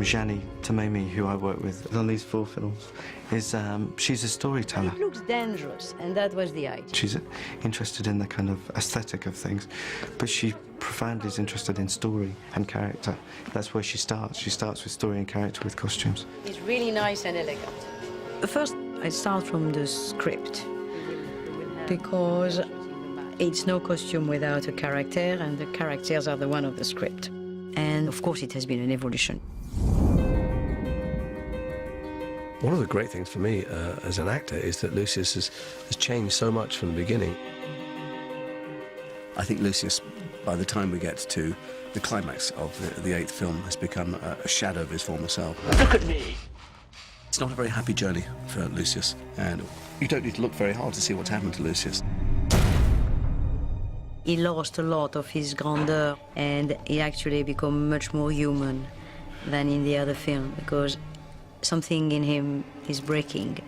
Jani Tamimi, who I work with on these 4 films, is she's a storyteller. It looks dangerous, and that was the idea. She's interested in the kind of aesthetic of things, but she profoundly is interested in story and character. That's where she starts. She starts with story and character with costumes. It's really nice and elegant. First, I start from the script, because it's no costume without a character, and the characters are the one of the script. And of course, it has been an evolution. One of the great things for me as an actor is that Lucius has changed so much from the beginning. I think Lucius, by the time we get to the climax of the 8th film, has become a shadow of his former self. Look at me! It's not a very happy journey for Lucius, and you don't need to look very hard to see what's happened to Lucius. He lost a lot of his grandeur, and he actually became much more human than in the other film, because something in him is breaking,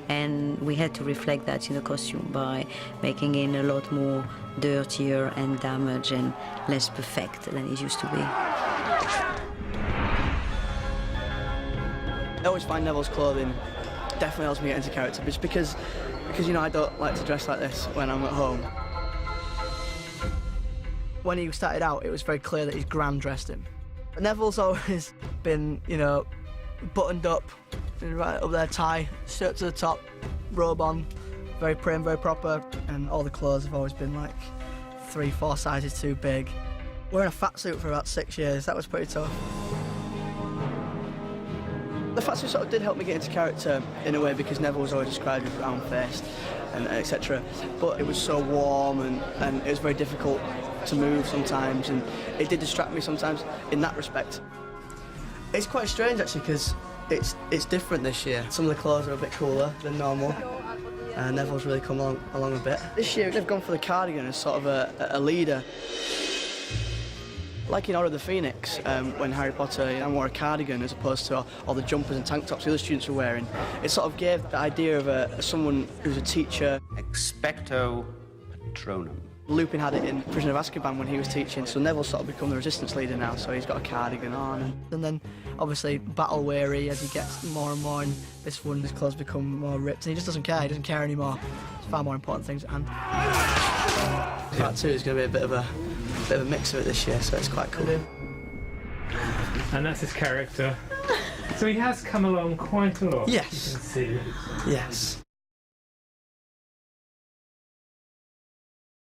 and we had to reflect that in the costume by making him a lot more dirtier and damaged and less perfect than he used to be. I always find Neville's clothing definitely helps me get into character, just because you know, I don't like to dress like this when I'm at home. When he started out, it was very clear that his gran dressed him. Neville's always been, you know, buttoned up, right up there, tie, shirt to the top, robe on, very prim, very proper, and all the clothes have always been like 3-4 sizes too big. Wearing a fat suit for about 6 years, that was pretty tough. The fat suit sort of did help me get into character in a way, because Neville was always described as round-faced and etc. But it was so warm, and it was very difficult to move sometimes, and it did distract me sometimes in that respect. It's quite strange actually, because it's different this year. Some of the clothes are a bit cooler than normal. Neville's really come along a bit. This year they've gone for the cardigan as sort of a leader. Like in Order of the Phoenix, when Harry Potter wore a cardigan as opposed to all the jumpers and tank tops the other students were wearing, it sort of gave the idea of someone who's a teacher. Expecto Patronum. Lupin had it in Prisoner of Azkaban when he was teaching, so Neville's sort of become the resistance leader now, so he's got a cardigan on. And then, obviously, battle-weary as he gets more and more, and this one, his clothes become more ripped, and he just doesn't care anymore. There's far more important things at hand. Part 2 is going to be a bit of a mix of it this year, so it's quite cool. And that's his character. So he has come along quite a lot. Yes. You can see. Yes.